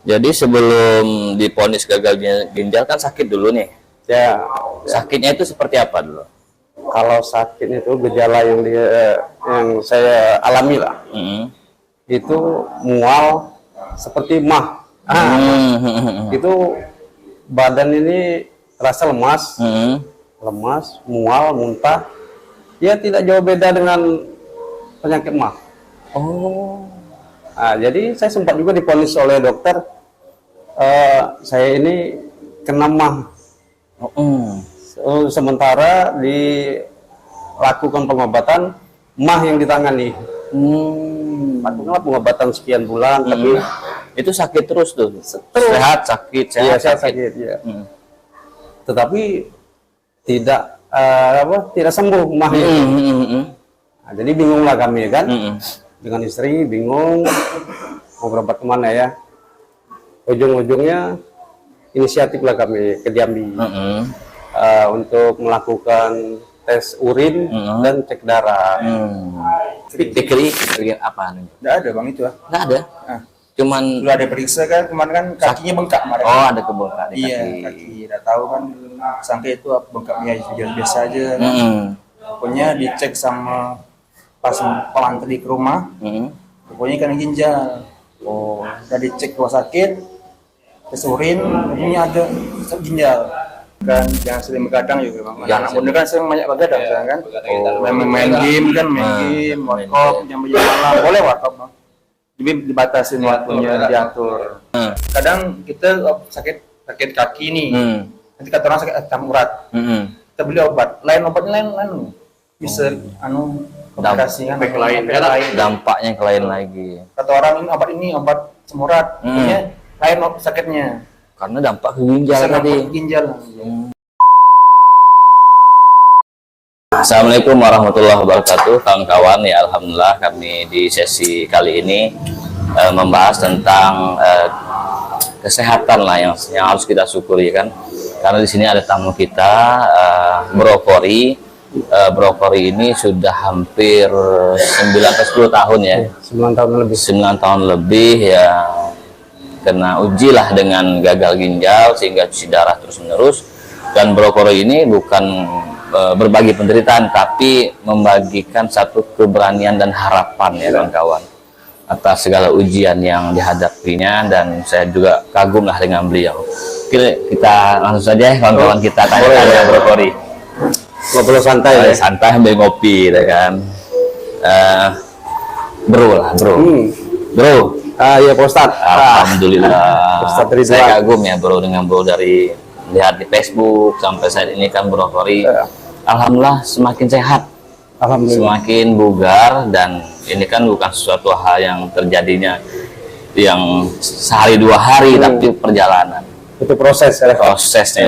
Jadi sebelum diponis gagal ginjal kan sakit dulu nih. Ya, Sakitnya itu seperti apa dulu? kalau sakit itu gejala yang saya alami lah, itu mual seperti mah. Itu badan ini rasa lemas, mual, muntah. Ya tidak jauh beda dengan penyakit mah. Oh. Nah, jadi saya sempat juga diponis oleh dokter, saya ini kena mah. Sementara dilakukan pengobatan, mah yang ditangani. Lakukanlah pengobatan sekian bulan, tapi itu sakit terus tuh. Sehat sakit, iya, sehat sakit. Ya. Tetapi tidak tidak sembuh mahnya. Nah, jadi bingunglah kami kan, dengan istri bingung mau berobat kemana ya. Ujung-ujungnya inisiatiflah kami ke Jambi untuk melakukan tes urin dan cek darah. Dikeri apa nih? Nggak ada bang itu ya. Nggak ada. Cuman Dulu ada periksa kan kemarin kan kakinya bengkak kemarin. oh, ada kebengkak di Iya, kaki. kaki. Udah tahu kan sangka itu bengkaknya biasa aja. Pokoknya dicek sama pas pulang tadi ke rumah. Pokoknya kena ginjal. Oh, udah dicek rumah sakit, tes urin, punya ada ginjal. Kan jangan sering begadang juga bang. Jangan Anak muda kan sering banyak begadang kan. Main game kan, warkop, jam-jam malam boleh warkop bang. Jadi dibatasin waktunya, diatur. Kadang kita sakit kaki nih, nanti kata orang sakit asam urat, kita beli obat, obatnya lain bisa komplikasi kan, Dampaknya ke lain lagi. Kata orang ini obat asam urat, punya lain sakitnya. Karena dampak ke ginjal tadi. Assalamualaikum warahmatullahi wabarakatuh, kawan-kawan. Ya, alhamdulillah kami di sesi kali ini membahas tentang kesehatan lah yang harus kita syukuri kan. Karena di sini ada tamu kita, Bro Kory. Bro Kory ini sudah hampir 9-10 tahun ya. 9 tahun lebih. 9 tahun lebih ya, kena uji lah dengan gagal ginjal sehingga cuci darah terus-menerus. Dan Bro Kory ini bukan berbagi penderitaan, tapi membagikan satu keberanian dan harapan ya kawan-kawan atas segala ujian yang dihadapinya, dan saya juga kagum lah dengan beliau. Oke, kita langsung saja kawan-kawan, kita tanya-tanya Bro Kory. Ngobrol santai ya? Santai sambil ngopi ya kan. Bro. Iya Pak Ustadz. Alhamdulillah. Ustadz Saya kagum ya bro dengan bro, dari lihat di Facebook sampai saat ini kan Bro Kory alhamdulillah semakin sehat, semakin bugar, dan ini kan bukan sesuatu hal yang terjadinya yang sehari 2 hari, tapi perjalanan. Itu prosesnya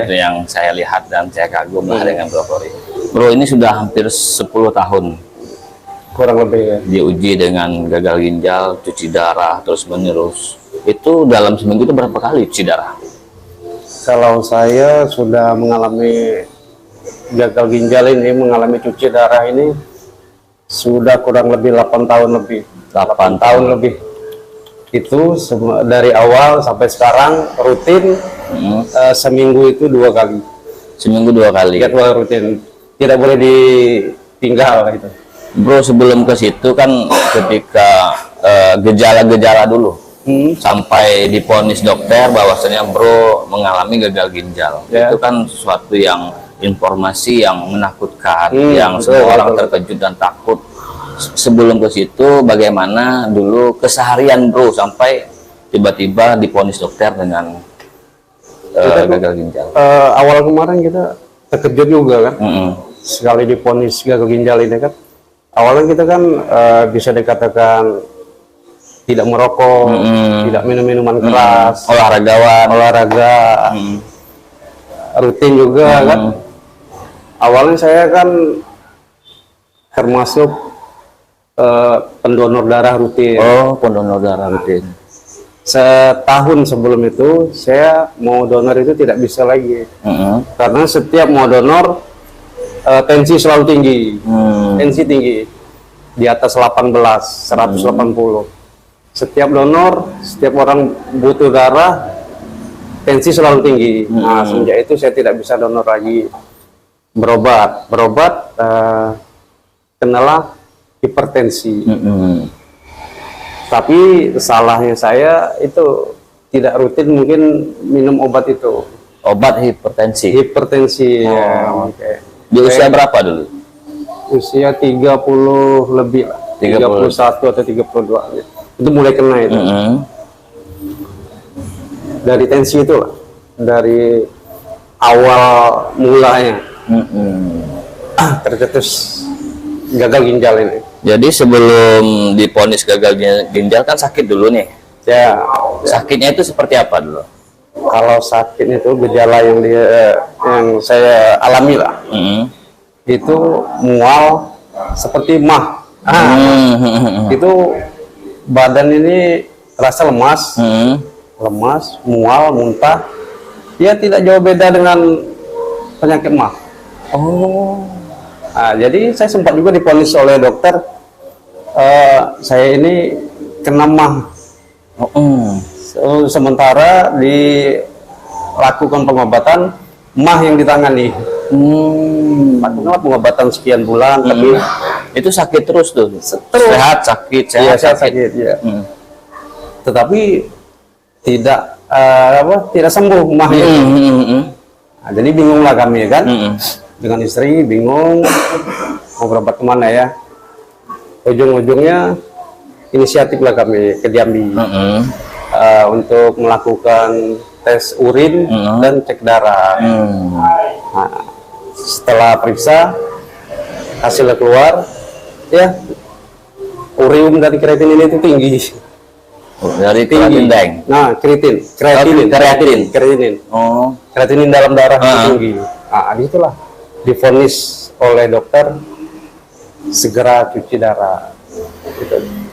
itu yang saya lihat dan saya kagum lah dengan Bro Kory. Bro ini sudah hampir 10 tahun kurang lebih ya, diuji dengan gagal ginjal, cuci darah terus menerus. Itu dalam seminggu itu berapa kali cuci darah? Kalau saya sudah mengalami gagal ginjal ini, mengalami cuci darah ini sudah kurang lebih 8 tahun lebih. 8 tahun lebih. Itu dari awal sampai sekarang rutin, seminggu itu 2 kali. Seminggu 2 kali. Jadwal rutin, tidak boleh ditinggal gitu. Bro, sebelum ke situ kan ketika gejala-gejala dulu sampai diponis dokter bahwasanya bro mengalami gagal ginjal, itu kan sesuatu yang informasi yang menakutkan, yang semua orang terkejut dan takut. Sebelum ke situ, bagaimana dulu keseharian bro sampai tiba-tiba diponis dokter dengan gagal ginjal? Awal kemarin kita terkejut juga kan, sekali diponis gagal ginjal ini kan. Awalnya kita kan bisa dikatakan tidak merokok, tidak minum minuman keras, olahraga, rutin juga kan. Awalnya saya kan termasuk pendonor darah rutin. Oh, pendonor darah rutin. Setahun sebelum itu saya mau donor itu tidak bisa lagi, karena setiap mau donor tensi selalu tinggi, tensi tinggi di atas 180. setiap donor, setiap orang butuh darah, tensi selalu tinggi. Nah, semenjak itu saya tidak bisa donor lagi. Berobat, kenalah hipertensi. Tapi salahnya saya itu tidak rutin mungkin minum obat itu. Obat hipertensi. Hipertensi. Ya, oke. Di usia berapa dulu? Usia 30 lebih lah. 31 atau 32. Itu mulai kena itu. Dari tensi itu lah. Dari awal mulanya. Tercetus gagal ginjal ini. Jadi sebelum diponis gagal ginjal kan sakit dulu nih. Ya. Sakitnya itu seperti apa dulu? Kalau sakit itu gejala yang yang saya alami lah. Itu mual seperti mah. Itu badan ini rasa lemas, mual, muntah. Dia tidak jauh beda dengan penyakit mah. Nah, jadi saya sempat juga diponis oleh dokter, saya ini kena mah. Sementara dilakukan pengobatan, mah yang ditangani. Lakukanlah pengobatan sekian bulan, tapi itu sakit terus tuh. Sehat sakit, sehat sakit. Ya. Tetapi tidak tidak sembuh mahnya. Nah, jadi bingunglah kami kan, dengan istri bingung mau berobat kemana ya. Ujung-ujungnya inisiatiflah kami ke Jambi untuk melakukan tes urin dan cek darah. Nah, setelah periksa hasilnya keluar, ya urium dari kreatinin itu tinggi. Dari kreatinin. Nah, kreatinin. Kreatinin dalam darah itu tinggi. Nah, itulah divonis oleh dokter segera cuci darah.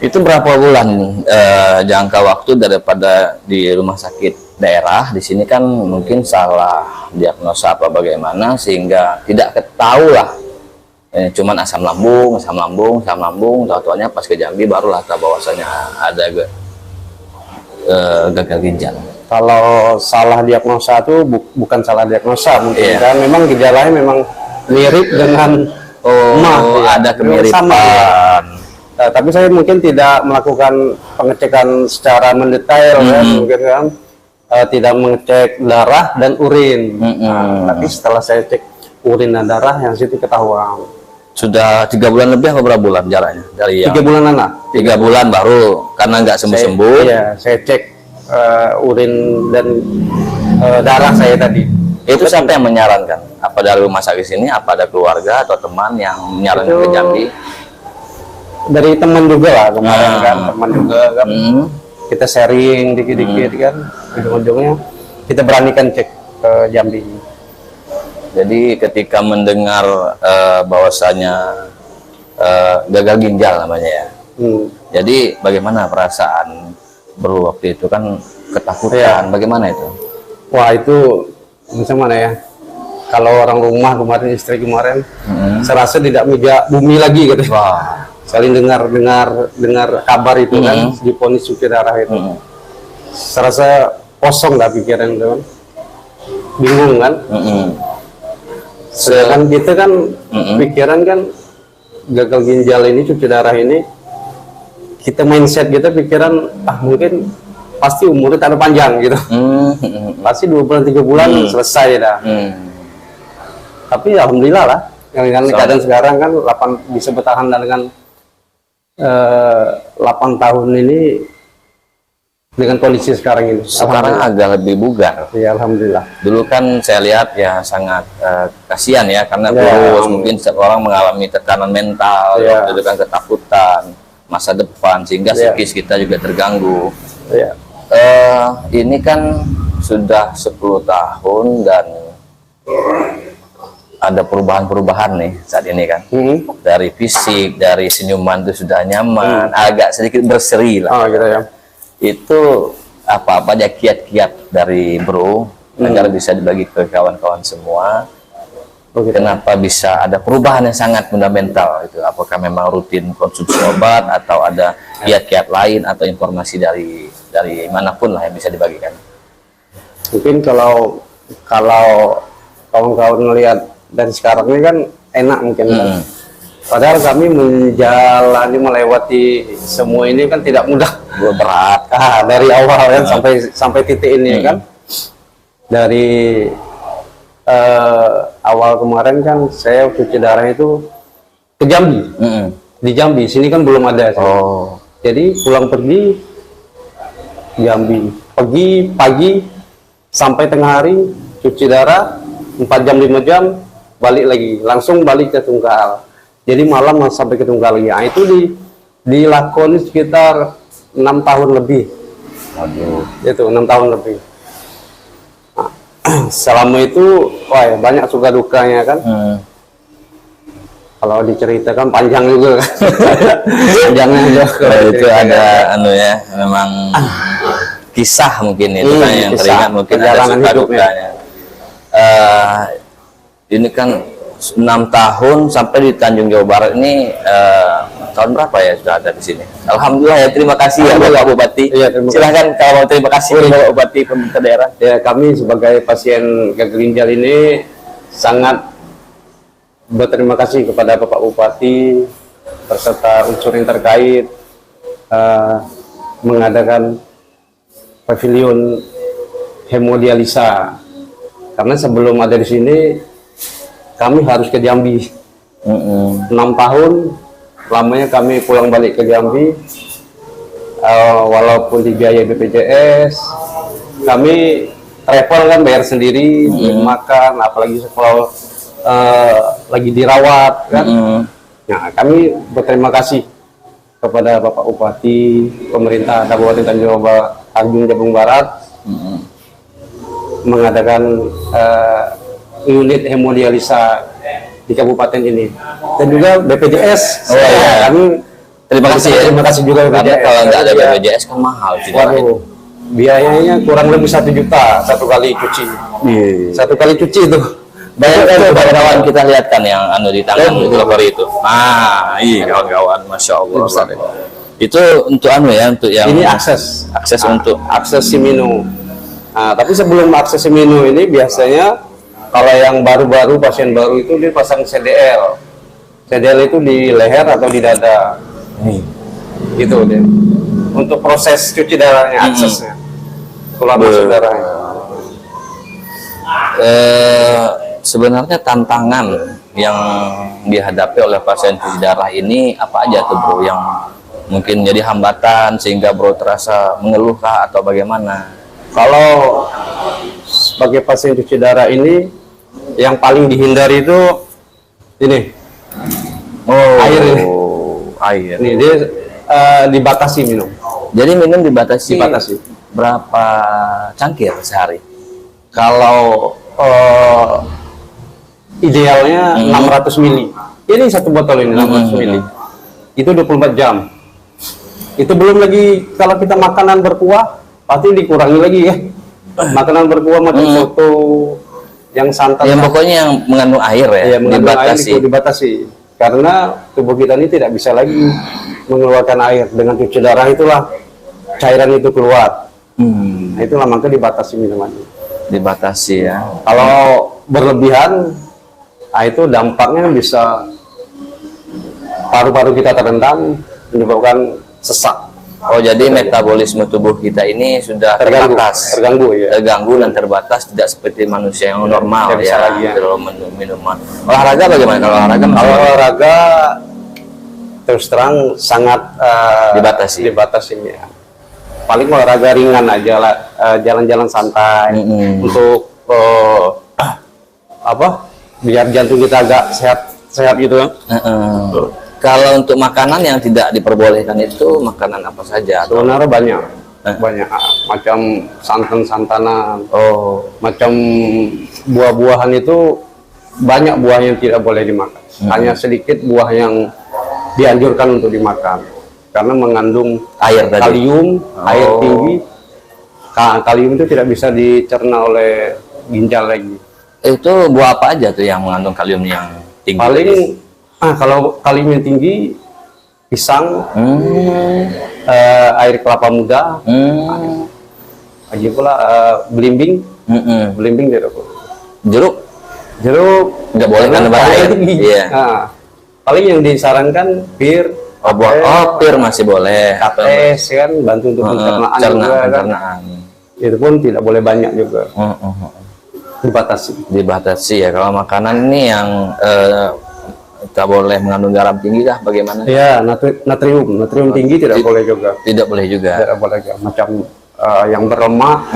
Itu berapa bulan jangka waktu daripada di rumah sakit daerah? Di sini kan mungkin salah diagnosa apa bagaimana sehingga tidak ketahui lah. Cuman asam lambung, tahu-tahunya pas ke Jambi barulah tahu bahwasanya ada gagal ginjal. Kalau salah diagnosa itu bukan salah diagnosa mungkin kan, memang gejalanya memang mirip dengan ada kemiripan. Nah, tapi saya mungkin tidak melakukan pengecekan secara mendetail ya, mungkin kan tidak mengecek darah dan urin. Tapi setelah saya cek urin dan darah yang situ ketahuan. Sudah 3 bulan lebih atau berapa bulan jaraknya dari 3 bulan anak. 3 bulan baru karena nggak sembuh-sembuh. Iya, saya cek urin dan darah saya tadi. Itu siapa yang menyarankan? Apa dari rumah sakit sini? Apa ada keluarga atau teman yang menyarankan ke Jambi? Dari teman juga lah kemarin kan, teman juga kan. Kita sharing dikit-dikit kan, ujung-ujungnya kita beranikan cek ke Jambi. Jadi ketika mendengar bahwasanya gagal ginjal namanya ya. Jadi bagaimana perasaan bro waktu itu? Kan ketakutan, bagaimana itu? Wah, itu macam mana ya? Kalau orang rumah kemarin, istri kemarin, saya rasa tidak meja bumi lagi gitu. Wah. Saling dengar kabar itu kan, diponis cuci darah itu. Saya rasa kosong dah pikiran itu kan. Bingung kan? Sedangkan kita kan pikiran kan gagal ginjal ini, cuci darah ini, kita mindset kita pikiran mungkin pasti umurnya tak ada panjang gitu. Pasti 2 bulan 3 bulan selesai dah. Tapi alhamdulillah lah dengan keadaan sekarang kan bisa bertahan dengan 8 tahun ini dengan kondisi sekarang ini. Sekarang agak lebih bugar. Ya, alhamdulillah. Dulu kan saya lihat ya sangat kasihan ya karena terus mungkin setiap orang mengalami tekanan mental, waktu itu kan ketakutan masa depan sehingga psikis kita juga terganggu. Ini kan sudah 10 tahun dan ada perubahan-perubahan nih saat ini kan. Dari fisik, dari senyuman itu sudah nyaman, agak sedikit berseri lah. Gitu ya. Itu apa aja kiat-kiat dari bro agar bisa dibagi ke kawan-kawan semua Kenapa bisa ada perubahan yang sangat fundamental itu? Apakah memang rutin konsumsi obat atau ada kiat-kiat lain atau informasi dari manapun lah yang bisa dibagikan? Mungkin kalau kawan-kawan melihat dari sekarang ini kan enak mungkin kan. Padahal kami melewati semua ini kan tidak mudah, berat. Dari awal kan sampai titik ini kan. Dari awal kemarin kan saya cuci darah itu ke Jambi. Di Jambi, sini kan belum ada. Jadi pulang pergi Jambi, pagi sampai tengah hari cuci darah 4 jam 5 jam, balik lagi, langsung balik ke Tunggal. Jadi malam sampai ke Tunggal lagi. Nah, itu dilakoni sekitar 6 tahun lebih. Itu 6 tahun lebih. Nah, selama itu wah banyak suka dukanya kan. Kalau diceritakan panjang juga kan. Panjangnya juga. Itu ada memang kisah mungkin itu kan yang teringat, mungkin ada suka dukanya. Ini kan 6 tahun sampai di Tanjung Jawa Barat ini, tahun berapa ya sudah ada di sini? Alhamdulillah ya, terima kasih ya Bapak Bupati. Silahkan kalau mau terima kasih Bapak Bupati pemerintah daerah. Ya, kami sebagai pasien gagal ginjal ini sangat berterima kasih kepada Bapak Bupati beserta unsur yang terkait mengadakan pavilion hemodialisa. Karena sebelum ada di sini kami harus ke Jambi. 6 tahun lamanya kami pulang balik ke Jambi, walaupun dibiayai BPJS, kami travel kan bayar sendiri, makan, apalagi kalau lagi dirawat kan. Nah, kami berterima kasih kepada Bapak Bupati, pemerintah Kabupaten Tanjung Jabung Barat mengadakan unit hemodialisa di kabupaten ini, dan juga BPJS. Kami terima kasih juga BPJS. Kalau nggak ada BPJS kan mahal sih. Biayanya kurang lebih 1 juta satu kali cuci. Satu kali cuci itu. Banyak kawan-kawan kita lihat kan yang di tangan itu. Iya kawan-kawan, masya Allah. Itu untuk untuk yang ini akses untuk akses Simino. Nah, tapi sebelum akses Simino ini biasanya kalau yang baru-baru, pasien baru itu dia pasang CDL. CDL itu di leher atau di dada. Gitu deh. Untuk proses cuci darahnya, aksesnya. Keluar masuk darahnya. Sebenarnya tantangan yang dihadapi oleh pasien cuci darah ini apa aja tuh bro, yang mungkin jadi hambatan sehingga bro terasa mengeluhkah atau bagaimana? Kalau sebagai pasien cuci darah ini yang paling dihindari itu ini air ini. Ini dia dibatasi minum. Jadi minum dibatasi. Berapa cangkir sehari? Kalau idealnya 600 mili. Ini satu botol ini 600 mili. Itu 24 jam. Itu belum lagi kalau kita makanan berkuah, pasti dikurangi lagi ya. Makanan berkuah macam soto, yang santan. Yang pokoknya yang mengandung air ya, dibatasi. Karena tubuh kita ini tidak bisa lagi mengeluarkan air. Dengan cuci darah itulah cairan itu keluar. Nah, itulah maka dibatasi minumannya. Dibatasi ya. Kalau berlebihan, itu dampaknya bisa paru-paru kita terendam, menyebabkan sesak. Oh, jadi metabolisme tubuh kita ini sudah terbatas, terganggu dan terbatas, tidak seperti manusia yang normal ya. Kalau minuman. Olahraga bagaimana? Kalau olahraga terus terang sangat dibatasi ya. Paling olahraga ringan aja lah, jalan-jalan santai untuk biar jantung kita agak sehat gitu kan. Kalau untuk makanan yang tidak diperbolehkan itu makanan apa saja? Sebenarnya banyak macam santan-santanan, macam buah-buahan itu banyak buah yang tidak boleh dimakan. Hanya sedikit buah yang dianjurkan untuk dimakan karena mengandung kalium, air tinggi. Kalium itu tidak bisa dicerna oleh ginjal lagi. Itu buah apa aja tuh yang mengandung kalium yang tinggi? Paling kalau kalium yang tinggi, pisang, air kelapa muda, lagi pula belimbing, belimbing tidak boleh. Jeruk Nggak boleh kan bahaya. Iya. Nah, paling yang disarankan pir, Pir masih boleh. kates kan, bantu untuk pencernaan juga kan. Pencernaan. Itu pun tidak boleh banyak juga, Dibatasi ya. Kalau makanan ini yang tak boleh mengandung garam tinggi kah? Bagaimana? Ya, natrium tinggi tidak boleh juga. Tidak boleh juga. Tidak boleh juga. Macam yang berlemak,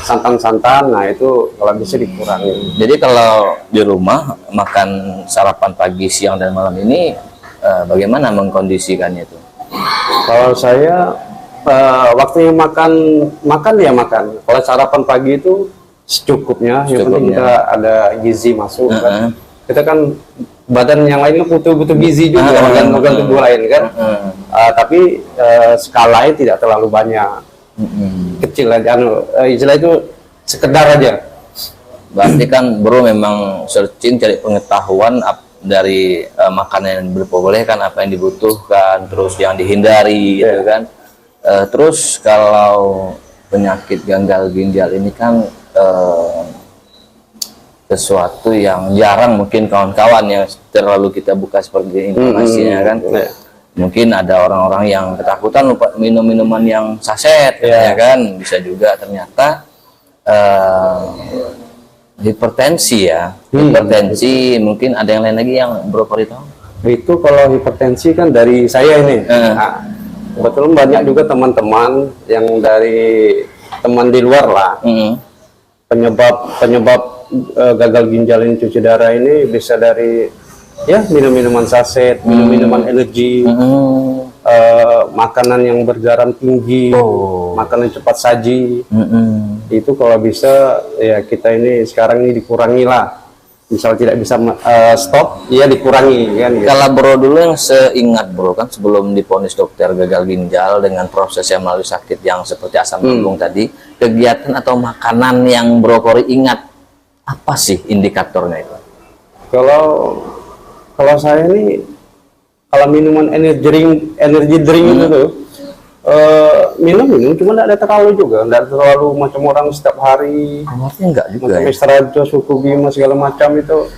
santan-santan, nah itu kalau bisa dikurangi. Jadi kalau di rumah makan sarapan pagi, siang, dan malam ini bagaimana mengkondisikannya itu? Kalau saya waktunya makan ya makan. Kalau sarapan pagi itu secukupnya, yang penting kita ada gizi masuk kan. Kita kan badan yang lainnya butuh gizi juga, bukan tubuh lain kan. Tapi skalanya tidak terlalu banyak. Kecil aja, istilah itu sekedar aja. Berarti kan bro memang searching cari pengetahuan dari makanan yang diperbolehkan, apa yang dibutuhkan, terus yang dihindari gitu kan. Terus kalau penyakit gagal ginjal ini kan sesuatu yang jarang mungkin kawan-kawan yang terlalu kita buka seperti informasinya kan. Mungkin ada orang-orang yang ketakutan lupa minum minuman yang saset, ya kan, bisa juga ternyata hipertensi ya. Hipertensi, mungkin ada yang lain lagi yang Bro Kori tahu? Itu kalau hipertensi kan dari saya ini. Nah, kebetulan banyak juga teman-teman yang dari teman di luar lah. Penyebab gagal ginjal ini, cuci darah ini bisa dari minum-minuman saset, minum-minuman energi, makanan yang bergaram tinggi, makanan cepat saji. Itu kalau bisa ya kita ini sekarang ini dikurangi lah. Misal tidak bisa stop, ya dikurangi kan. Gitu. Kalau Bro dulu yang seingat Bro kan sebelum divonis dokter gagal ginjal dengan proses yang melalui sakit yang seperti asam lambung tadi, kegiatan atau makanan yang Bro Kori ingat apa sih indikatornya itu? Kalau saya ini kalau minuman energy drink itu tuh minum cuma tidak ada terlalu juga, tidak terlalu macam orang setiap hari. Enggak juga. Macam Extra Suku Bima segala macam itu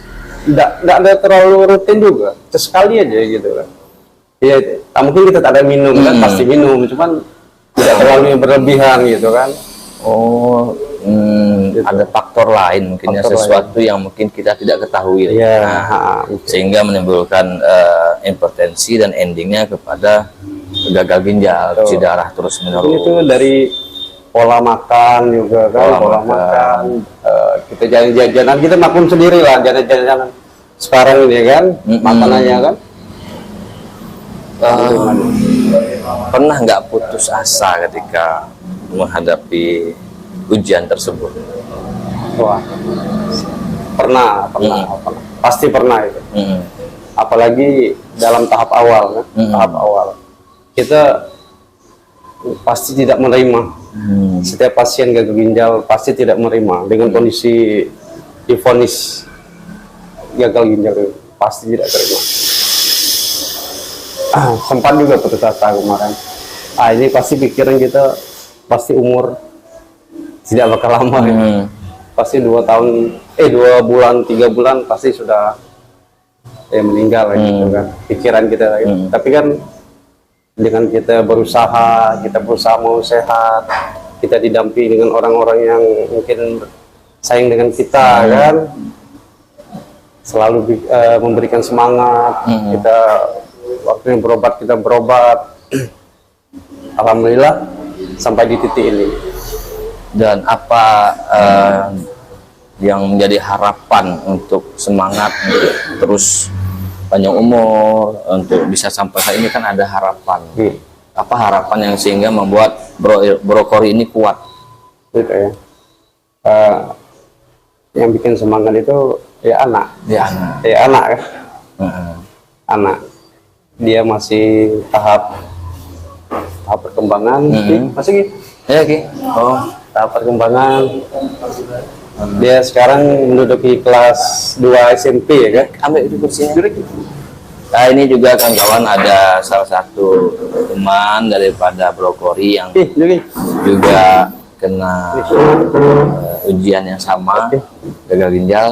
tidak ada terlalu rutin juga, sesekali aja gitu kan. Ya mungkin kita tak ada minum kan, pasti minum, cuman tidak terlalu berlebihan gitu kan. Gitu. Ada faktor lain mungkin sesuatu yang mungkin kita tidak ketahui sehingga menimbulkan hipertensi dan endingnya kepada gagal ginjal, cuci darah terus menerus. Itu dari pola makan juga kan, pola makan. Kita jajan-jajanan, kita maklum sendiri lah jajan-jajanan sekarang ini kan, makanannya kan. Pernah nggak putus asa ketika menghadapi ujian tersebut? Wah, pernah. Pasti pernah itu. Apalagi dalam tahap awal kan, tahap awal. Kita pasti tidak menerima. Setiap pasien gagal ginjal pasti tidak menerima dengan kondisi divonis gagal ginjal itu, pasti tidak terima. Sempat juga putus asa kemarin. Ini pasti pikiran kita pasti umur tidak bakal lama ya. Pasti 2 bulan 3 bulan pasti sudah meninggal gitu kan, pikiran kita gitu. Tapi kan dengan kita berusaha mau sehat, kita didampingi dengan orang-orang yang mungkin sayang dengan kita kan, selalu memberikan semangat. Kita waktu yang berobat kita berobat, alhamdulillah sampai di titik ini. Dan apa yang menjadi harapan untuk semangat untuk terus panjang umur, untuk bisa sampai saat ini kan ada harapan. Apa harapan yang sehingga membuat Bro Kori ini kuat? Gitu ya. Yang bikin semangat itu anak. Anak kan. Anak. Dia masih tahap perkembangan, masih gitu. Ya, tahap perkembangan. Dia sekarang menduduki kelas 2 SMP ya kan? Ambil itu kursinya. Nah, ini juga kawan-kawan ada salah satu teman daripada Brokori yang juga kena ujian yang sama, gagal ginjal.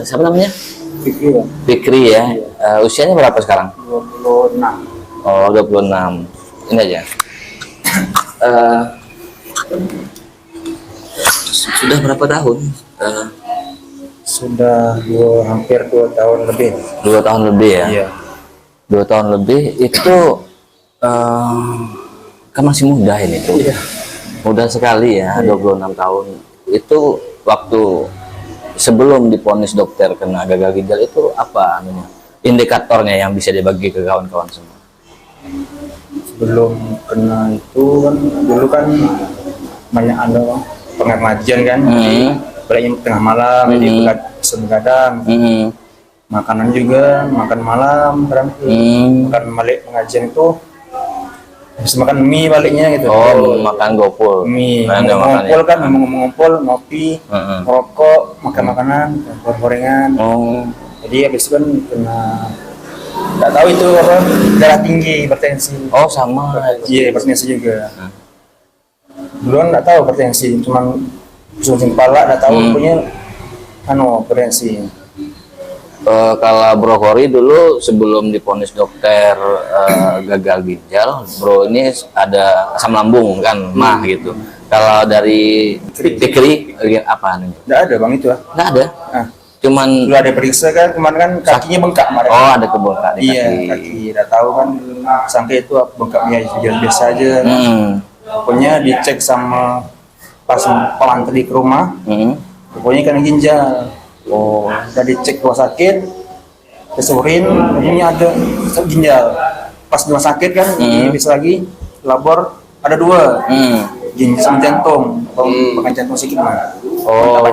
Siapa namanya? Fikri ya. Usianya berapa sekarang? 26. Oh, 26. Ini aja. Sudah berapa tahun? Sudah hampir 2 tahun lebih. 2 tahun lebih ya? Iya. 2 tahun lebih itu kan masih muda ini tuh. Iya. Muda sekali ya, 26 tahun. Itu waktu sebelum divonis dokter kena gagal ginjal itu apa anunya? Indikatornya yang bisa dibagi ke kawan-kawan semua. Sebelum kena itu kan dulu kan banyak ada pengajian kan, belajar tengah malam, jadi begadang. Makanan juga makan malam, makan balik pengajian itu habis makan mie baliknya gitu. Oh, makan gopul. Mie, Nah, ngumpul kan, ngumpul, ngopi, rokok, makan makanan, gorengan. Oh, Jadi habis itu kan kena, nggak tahu itu apa, darah tinggi, hipertensi. oh sama. Iya, hipertensi juga. Duluan nggak tahu hipertensi, cuman pusing kepala, nggak tahu punya hipertensi. Kalau Brokori dulu sebelum divonis dokter gagal ginjal, bro ini ada asam lambung kan, mah gitu. Kalau dari Fikri apa nih? Nggak ada bang itu ah. Nggak ada. Nah, Cuman dulu ada periksa kan, kemarin kan kakinya bengkak kemarin. oh ada kebengkak di Iya, kaki. kaki. Udah tahu kan, sangka itu bengkaknya biasa aja. Pokoknya dicek sama pas pengantar di ke rumah, pokoknya kena ginjal. Oh, Udah dicek rumah sakit, kesurin, punya ada ginjal. Pas di rumah sakit kan, bisa lagi labor ada 2, ginjal sama jantung, atau bahkan jantung sedikit mah. Oh.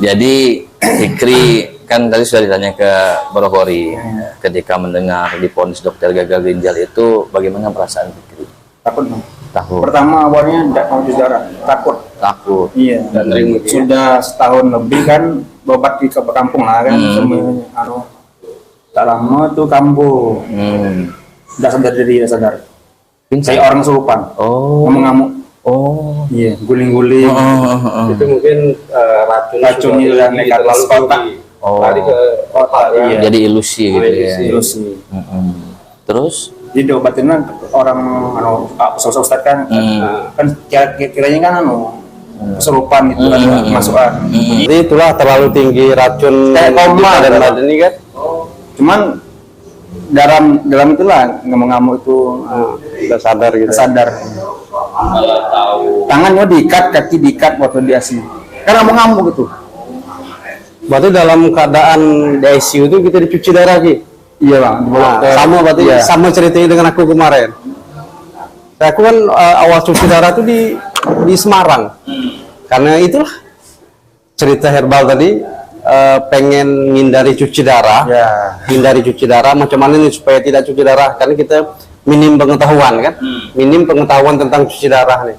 Jadi Fikri kan tadi sudah ditanya ke Brokori ketika mendengar divonis dokter gagal ginjal itu bagaimana perasaan Fikri? Takut bang. Takut. Pertama awalnya tidak mau darah, takut. Takut. Iya. Sudah setahun lebih kan berobat di kampung lah kan, semuanya. Tak lama tuh kambuh. Tidak sadar diri, tidak sadar. Saya orang kesurupan. Oh. Ngamuk-ngamuk. Oh. Iya, guling-guling. Itu mungkin Racunnya udah nekat lalu otak. Oh. lari ke otak. Iya. Jadi ilusi gitu ya. Ilusi. Terus? Jadi diobatin orang ustaz kan, kan kiranya kan kesurupan gitu kan, kemasukan. Jadi itulah terlalu tinggi racun Kayak koma dan kan. badan ini kan. Cuman dalam itulah ngamuk-ngamuk itu Udah sadar gitu. sadar. Tangannya diikat, kaki diikat waktu di ICU. Kan ngamuk-ngamuk gitu. Berarti dalam keadaan di ICU itu kita dicuci darah Ki. Iya bang. Sama berarti Iya. sama ceritanya dengan aku kemarin. Aku kan awal cuci darah itu di Semarang. Karena itulah cerita herbal tadi, pengen menghindari cuci darah. Ya. Hindari cuci darah macam mana nih supaya tidak cuci darah, karena kita minim pengetahuan kan. Minim pengetahuan tentang cuci darah nih.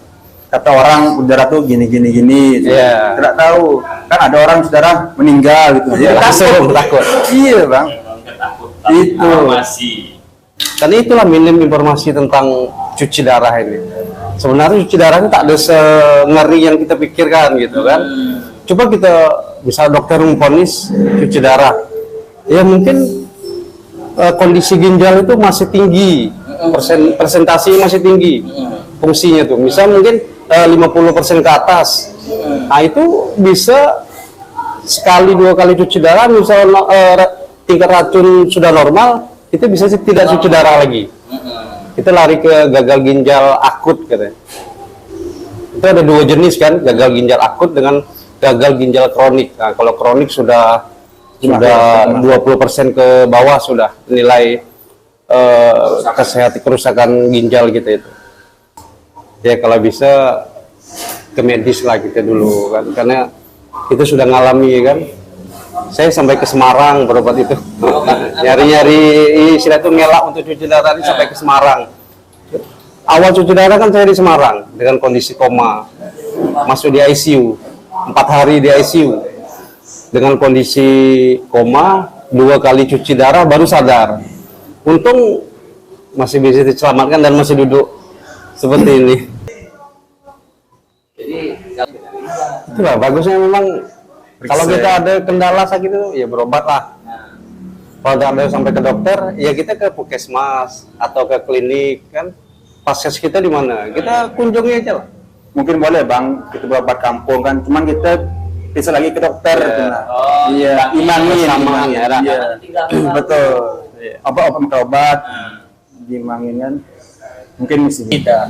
Kata orang udara tuh gini. Iya. Tidak tahu. Kan ada orang saudara meninggal gitu. Jadi Langsung takut. Iya bang. Itu. Dan itulah minim informasi tentang cuci darah ini. Sebenarnya cuci darah itu tak ada sengeri yang kita pikirkan gitu kan. Coba kita bisa dokter memvonis cuci darah, ya mungkin kondisi ginjal itu masih tinggi, persentasi masih tinggi fungsinya tuh. Misal mungkin 50% ke atas. Nah itu bisa sekali 2 kali cuci darah, misal tingkat racun sudah normal, itu bisa tidak cuci darah lagi. Kita lari ke gagal ginjal akut katanya. Itu ada 2 jenis kan, gagal ginjal akut dengan gagal ginjal kronik. Nah, kalau kronik sudah 20% ke bawah sudah nilai kesehatan kerusakan ginjal kita itu. Ya kalau bisa ke medis lah kita dulu kan, karena itu sudah ngalami kan. Saya sampai ke Semarang berobat itu, nyari-nyari istilah itu ngelak untuk cuci darah ini sampai ke Semarang. awal cuci darah kan saya di Semarang dengan kondisi koma, masuk di ICU 4 hari di ICU dengan kondisi koma, 2 kali cuci darah baru sadar. Untung masih bisa diselamatkan dan masih duduk seperti ini. Itulah bagusnya memang kalau kita ada kendala sakit itu ya berobat lah. Kalau tidak ada sampai ke dokter, ya kita ke puskesmas atau ke klinik kan. Paskes kita di mana? Kita kunjungi aja lah. Mungkin boleh bang, kita berobat kampung kan, cuman kita bisa lagi ke dokter. Iya, imangin Samaan ya, iya. Betul. Obat dimangin kan, mungkin mesti kita.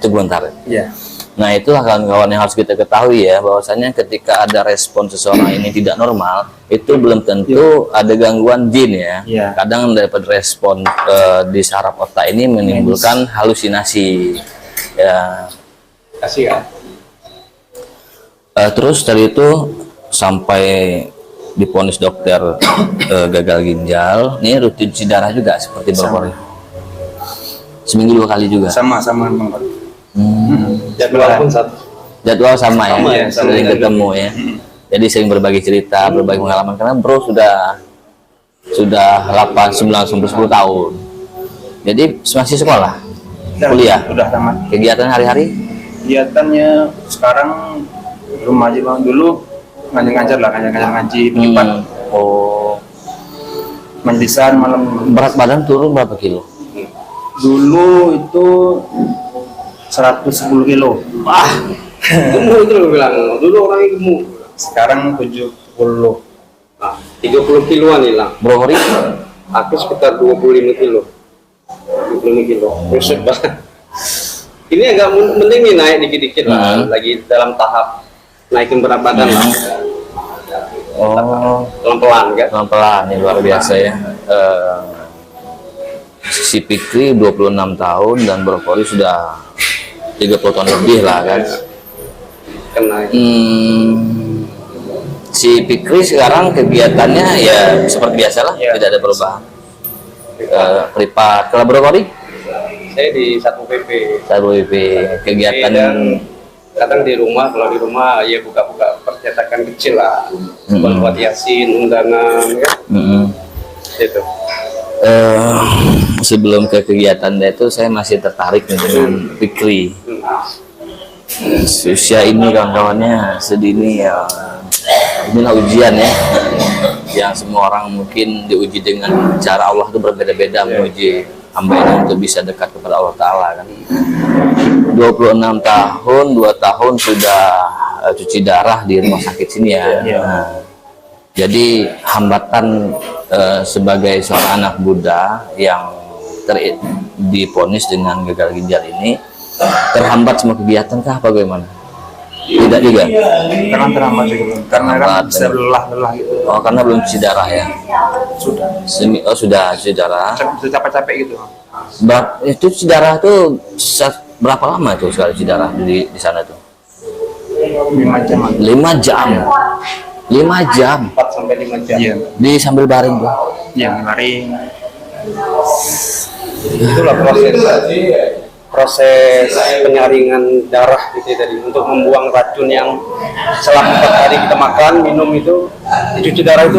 Itu bentar. Iya. Nah, itulah kawan-kawan yang harus kita ketahui ya, bahwasanya ketika ada respon seseorang ini tidak normal, itu belum tentu ada gangguan jin ya. Iya. Kadang dapat respon di saraf otak ini menimbulkan halusinasi. Ya. Kasih ya. Terus dari itu sampai divonis dokter gagal ginjal, ini rutin cuci darah juga seperti berkori. Seminggu 2 kali juga. Sama bang. Jadwal pun satu. Jadwal sama Sama ya, ya, sama sering ya. ketemu ya. Jadi sering berbagi cerita, berbagi pengalaman karena bro sudah 8, 9, sampai 10 tahun. Jadi masih sekolah, kuliah, Udah tamat. kegiatan hari-hari. Kegiatannya sekarang belum aja bang, dulu ngajar ngaji privat. Oh, Majlisan malam. berat badan turun berapa kilo? Dulu itu 110 kilo. Wah, gemuk itu lo bilang. Dulu orangnya gemuk. Sekarang 70. Nah, 30 kiloan hilang. Bro Hori, Aku sekitar 25 kilo. 25 kilo. Busuk banget. Ini agak mending nih naik dikit-dikit lah. Lagi dalam tahap naikin berat badan lah. oh, Pelan-pelan kan. pelan-pelan ini luar biasa ya. Si Fikri 26 tahun dan Bro Hori sudah 30 tahun lebih lah kan. Kena. Si Fikri sekarang kegiatannya ya seperti biasa lah, tidak ada perubahan. Privat. Kalau Bro Hori? Saya di Satpol PP. Satpol PP kegiatan Dan kadang di rumah, kalau di rumah ya buka-buka percetakan kecil lah. Buat yasin, undangan kan. Itu. Sebelum ke kegiatan itu saya masih tertarik nih dengan Fikri. Usia ini kawan-kawannya sedini ya, inilah ujian ya, yang semua orang mungkin diuji dengan cara Allah itu berbeda-beda menguji hamba ini untuk bisa dekat kepada Allah Ta'ala kan. 26 tahun, 2 tahun sudah cuci darah di rumah sakit sini ya. Nah, jadi hambatan sebagai seorang anak muda yang divonis dengan gagal ginjal ini, terhambat semua kegiatan kah apa bagaimana? Tidak juga. Karena terhambat juga. Karena kan bisa lelah gitu. Oh, karena belum cuci darah ya. Sudah. Sudah cuci darah. Sudah capek-capek gitu. Itu cuci darah tuh berapa lama tuh sekali cuci darah di sana tuh? 5 jam. 5 jam. 5 jam. 4 sampai 5 jam. Iya. Di sambil baring tuh. Iya, baring. Itulah proses penyaringan darah gitu tadi untuk membuang racun yang selama 4 hari kita makan minum itu, cuci darah itu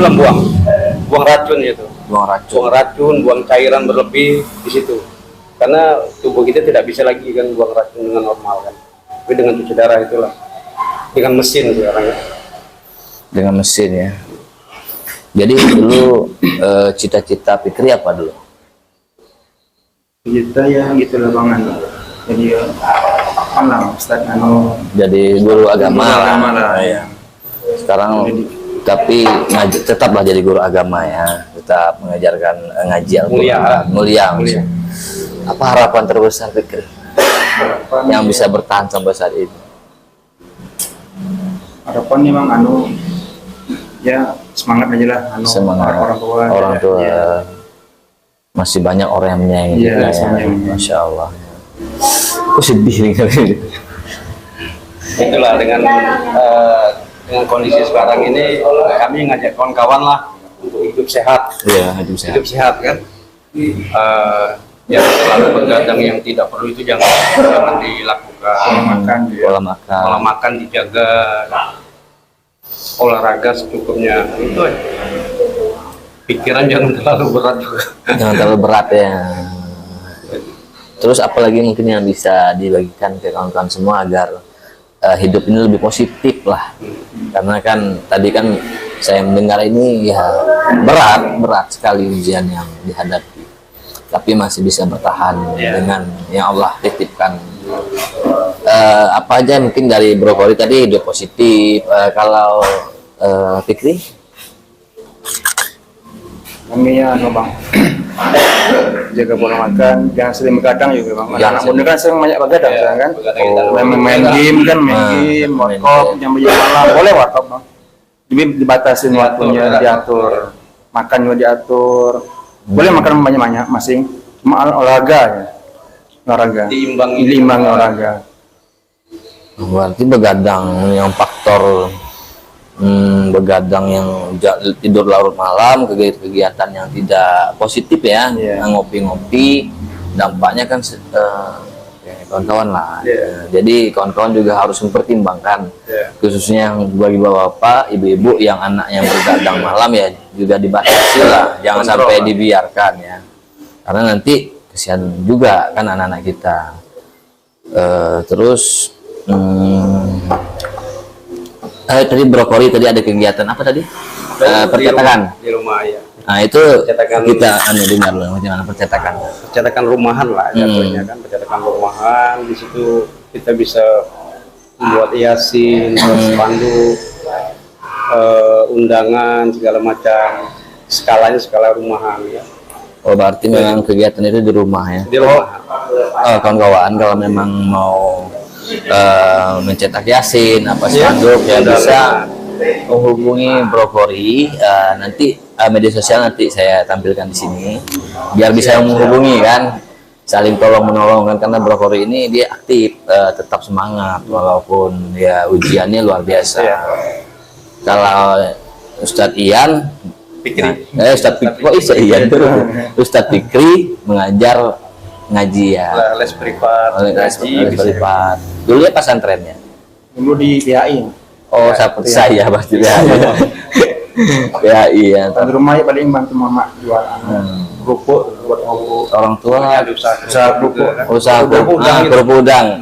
buang racun itu, buang racun, buang cairan berlebih di situ, karena tubuh kita tidak bisa lagi kan buang racun dengan normal kan, tapi dengan cuci darah itulah, dengan mesin sekarang ya. Dengan mesin ya. Jadi dulu cita-cita Fikri apa dulu? Kita ya gitu lah bang. Jadi apa lah Ustaz Jadi guru agama lah. Ya. Sekarang tapi tetaplah jadi guru agama ya, tetap mengajarkan ngaji Al-Quran, mulia. Apa harapan terbesar Fikri yang bisa bertahan sampai saat ini? Harapan memang ya semangat aja lah Semangat orang tua ya. Masih banyak orang yang menyayangi Iya, kita ya. Masya Allah. Aku sedih nih kali. Itulah dengan kondisi sekarang ini kami ngajak kawan-kawan lah untuk hidup sehat. Iya, hidup sehat. Hidup sehat kan. yang selalu begadang yang tidak perlu itu jangan dilakukan. Pola makan. Pola makan dijaga, olahraga secukupnya itu aja. Pikiran jangan terlalu berat juga. Jangan terlalu berat ya. Terus apalagi mungkin yang bisa dibagikan ke kawan-kawan semua agar hidup ini lebih positif lah. Karena kan tadi kan saya mendengar ini ya berat sekali ujian yang dihadapi. Tapi masih bisa bertahan dengan yang Allah titipkan. Apa aja mungkin dari Bro Kori tadi hidup positif. Kalau Fikri? Kami ya bang, jaga pola makan, jangan sering begadang juga bang. Anak muda kan sering banyak begadang kan. Main game kan, warkop, jam malam boleh warkop bang. Jadi dibatasin waktunya, diatur, makan juga diatur. Boleh makan banyak-banyak, masing. Cuma olahraga ya, olahraga. Diimbangi olahraga. Berarti begadang yang faktor begadang yang tidur larut malam, kegiatan yang tidak positif ya, ngopi-ngopi, dampaknya kan kawan-kawan lah. Jadi kawan-kawan juga harus mempertimbangkan, khususnya yang bagi bapak, ibu-ibu yang anaknya begadang malam ya juga dibatasi lah, jangan sampai dibiarkan ya, karena nanti kesian juga kan anak-anak kita. Terus tadi Bro Kori tadi ada kegiatan apa tadi? Percetakan di rumah ya. Nah itu Percetakan kita dengar loh bagaimana percetakan. Percetakan rumahan lah jatuhnya kan, percetakan rumahan. Di situ kita bisa membuat yasin, spanduk, undangan segala macam. Skalanya skala rumahan ya. Oh berarti memang kegiatan itu di rumah ya? Di rumah. Kawan-kawan kalau memang mau mencetak yasin apa spanduk ya bisa menghubungi Bro Kori. Nanti media sosial nanti saya tampilkan di sini biar bisa menghubungi kan, saling tolong menolong kan, karena Bro Kori ini dia aktif, tetap semangat walaupun ya ujiannya luar biasa. Kalau Ustadz Ian Fikri, Ustadz Fikri, kok bisa Ian tuh? Ustadz Fikri mengajar ngaji ya, les privat, les privat. Dulu ya pesantrennya. Dulu di PAI. Oh, seperti saya pasti PAI. PAI ya. Di rumah ya paling bantu mama jualan. Kerupuk buat Orang tua usaha kerupuk. usaha kerupuk udang.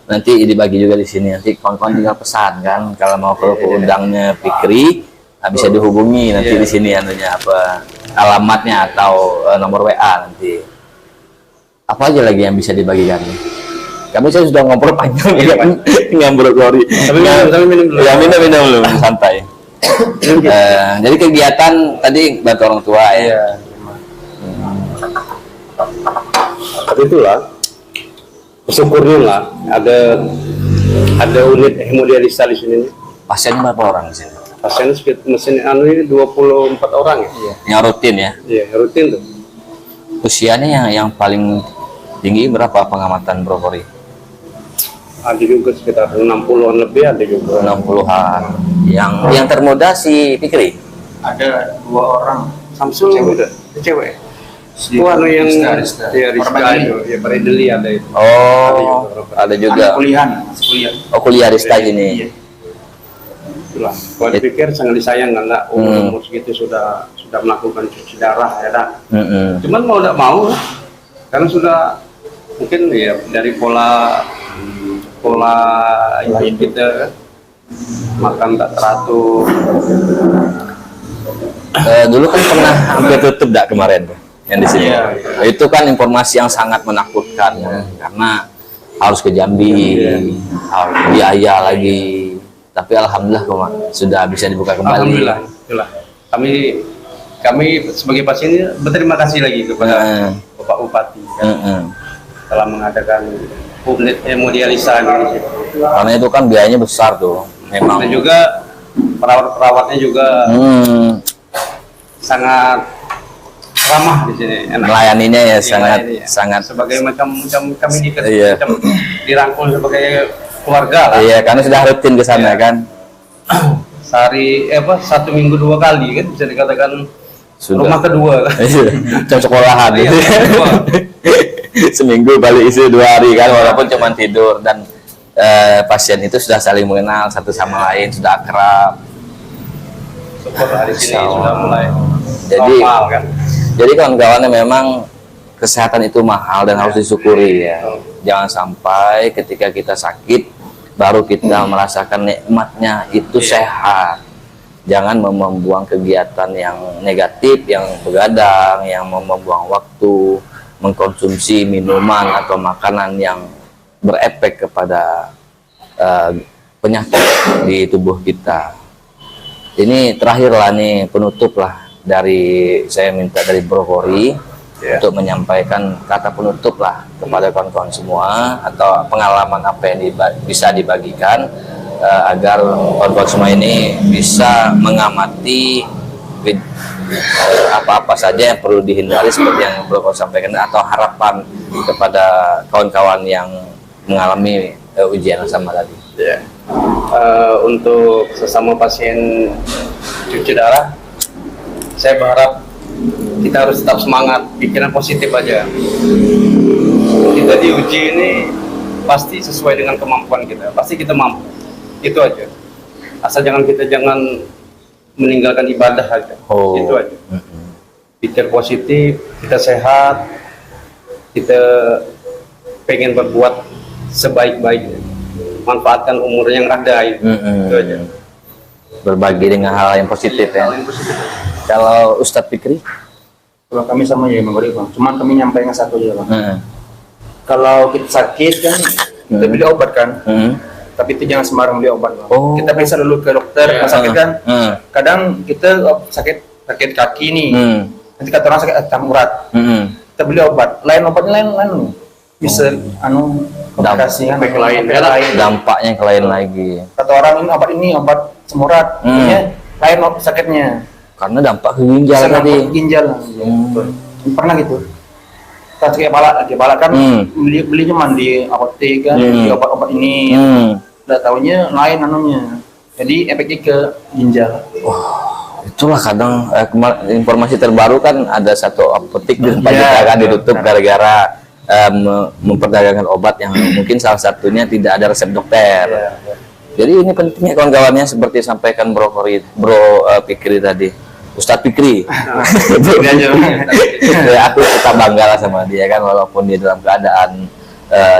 Nanti dibagi juga di sini. Nanti kawan-kawan tinggal pesan kan, kalau mau kerupuk udangnya Fikri, bisa dihubungi nanti di sini anunya apa alamatnya atau nomor WA nanti. Apa aja lagi yang bisa dibagikan? Kami saya sudah ngobrol panjang ya dengan Bro Kori. Tapi minum dulu. Ya minum dulu, santai. Jadi kegiatan tadi bantu orang tua ya. Tapi itulah bersyukurnya lah ada unit hemodialisa di sini. Pasiennya berapa orang di sini? Pasien mesin ini 24 orang ya. Yang rutin ya? Iya, rutin tuh. Usianya yang paling tinggi berapa pengamatan Bro Kori? Ada juga sekitar 60-an lebih, ada juga 60-an. Yang termuda si Fikri? Ada 2 orang. Samsul cewek. Itu anu yang Rizka. Ya Rizka itu, ya Parideli ada itu. Oh, ada juga. Kuliah. Oh, kuliah Rizka ini. Itulah. Kalau dipikir sangat disayang karena umur segitu sudah melakukan cuci darah ya dah. Cuman mau tidak mau karena sudah mungkin ya dari pola hidup kita kan, makan tak teratur. Dulu kan pernah hampir tutup dak kemarin tuh yang di sini. Itu kan informasi yang sangat menakutkan karena harus ke Jambi, harus biaya lagi. Tapi alhamdulillah sudah bisa dibuka kembali. Alhamdulillah. Itulah. Kami sebagai pasien berterima kasih lagi kepada Bapak Bupati telah mengadakan unit hemodialisa di situ. Karena itu kan biayanya besar tuh, memang. Dan juga perawat-perawatnya juga sangat ramah di sini. Enak. Melayaninya ya Melayani, sangat sebagai macam kami Iya. dirangkul sebagai keluarga lah. Iya, karena sudah rutin ke sana kan. Sehari 1 minggu 2 kali kan bisa dikatakan Sudah. rumah kedua kan. Jam sekolahan. Iya, rumah kedua. seminggu balik isi 2 hari kan, walaupun cuma tidur. Dan pasien itu sudah saling mengenal satu sama lain, sudah akrab. Setelah di sini sudah mulai Jadi normal kan. Jadi kawan-kawannya memang kesehatan itu mahal dan harus disyukuri ya. Jangan sampai ketika kita sakit baru kita merasakan nikmatnya itu sehat. Jangan membuang kegiatan yang negatif, yang begadang, yang membuang waktu, mengkonsumsi minuman atau makanan yang berefek kepada penyakit di tubuh kita. Ini terakhir lah nih, penutup lah dari saya minta dari Bro Kori untuk menyampaikan kata penutup lah kepada kawan-kawan semua, atau pengalaman apa yang bisa dibagikan agar kawan-kawan semua ini bisa mengamati apa-apa saja yang perlu dihindari seperti yang Bro Kori sampaikan, atau harapan kepada kawan-kawan yang mengalami ujian yang sama tadi. Untuk sesama pasien cuci darah, saya berharap kita harus tetap semangat, pikiran positif aja. Kita diuji ini pasti sesuai dengan kemampuan kita, pasti kita mampu. Itu aja. Asal jangan meninggalkan ibadah aja. Itu aja. Pikir positif, kita sehat, kita pengen berbuat sebaik-baiknya, manfaatkan umur yang ada itu aja. Berbagi dengan hal yang positif ya. Kalau Ustadz Fikri? Kalau kami sama ya memberi bang, cuman kami nyampaikan satu aja bang. Kalau kita sakit kan kita beli obat kan, tapi itu jangan sembarang beli obat bang. Kita periksa dulu ke dokter. Kalau sakit kan, kadang kita sakit kaki nih, nanti kata orang sakit asam urat, kita beli obat, obatnya lain bisa komplikasi kan, dampaknya ke lain lagi. Kata orang ini obat semurat, lain sakitnya. Karena dampak ke ginjal tadi. Ginjal. Pernah gitu. Sakit kepala kan beli cuma di apotek kan, di obat-obat ini. Udah taunya lain anunya. Jadi efeknya ke ginjal. Itulah kadang informasi terbaru kan ada satu apotek di tempat kita kan ditutup gara-gara memperdagangkan obat yang mungkin salah satunya tidak ada resep dokter. Jadi ini pentingnya kawan-kawannya seperti sampaikan Bro Fikri tadi, Ustadz Fikri. Ya, aku tetap bangga lah sama dia kan, walaupun dia dalam keadaan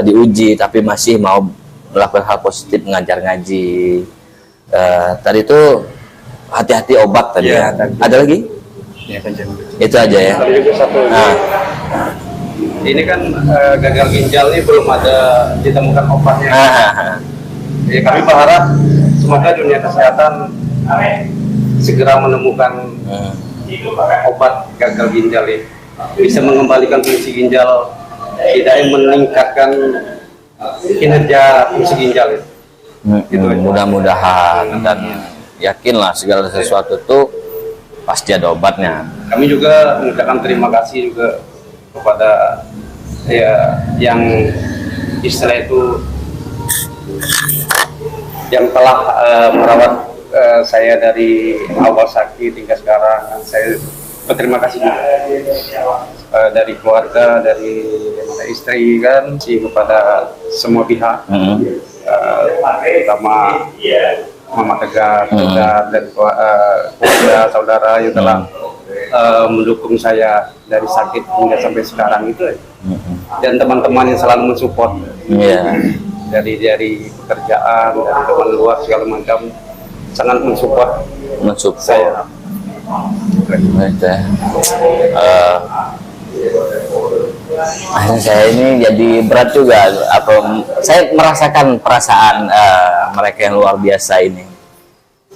diuji tapi masih mau melakukan hal positif, mengajar ngaji. Tadi itu hati-hati obat tadi. Ada lagi? Itu aja ya. Ini kan gagal ginjal ini belum ada ditemukan obatnya. Jadi kami berharap semoga dunia kesehatan segera menemukan obat gagal ginjal ini, bisa mengembalikan fungsi ginjal, tidak meningkatkan kinerja fungsi ginjal itu. Mudah-mudahan, dan yakinlah segala sesuatu itu pasti ada obatnya. Kami juga mengucapkan terima kasih juga kepada yang istilah itu yang telah merawat saya dari awal sakit hingga sekarang. Saya berterima kasih dari keluarga, dari istri kan, kepada semua pihak, terutama Mama Tegar dan keluarga saudara yang telah mendukung saya dari sakit hingga sampai sekarang itu, dan teman-teman yang selalu mensupport dari pekerjaan, dari teman luar segala macam, sangat mensupport saya. Akhirnya saya ini jadi berat juga, saya merasakan perasaan mereka yang luar biasa ini.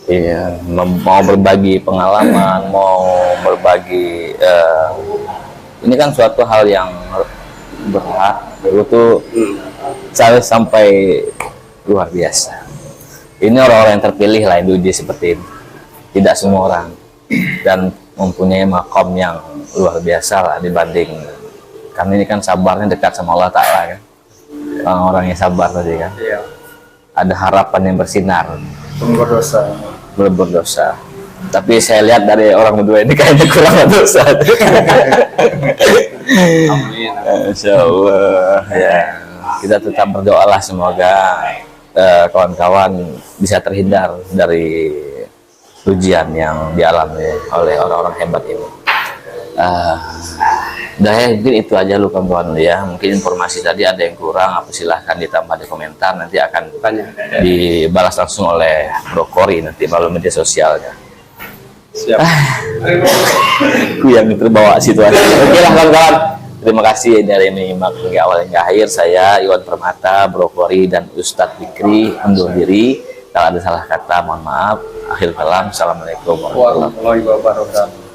Iya, mau berbagi pengalaman, mau berbagi ini kan suatu hal yang berat, itu saya sampai luar biasa. Ini orang-orang yang terpilih lah yang diuji seperti ini, tidak semua orang, dan mempunyai makom yang luar biasa lah dibanding, karena ini kan sabarnya dekat sama Allah Ta'ala kan, orang-orang yang sabar tadi kan, ada harapan yang bersinar, belum berdosa. Tapi saya lihat dari orang berdua ini kayaknya kurang berdosa. Insya Allah ya. Kita tetap berdoa lah semoga kawan-kawan bisa terhindar dari ujian yang dialami oleh orang-orang hebat ini. Udah ya, mungkin itu aja lu kawan-kawan ya. Mungkin informasi tadi ada yang kurang, apa silahkan ditambah di komentar, nanti akan dibalas langsung oleh Bro Cory nanti melalui media sosialnya. Siap. Aku yang terbawa situasi. Oke lah kawan-kawan, terima kasih dari menyimak hingga awal hingga akhir. Saya Iwan Permata, Bro Cory dan Ustadz Fikri undur diri. Kalau ada salah kata mohon maaf. Akhir kalam, assalamualaikum warahmatullahi Warahmatullahi wabarakatuh.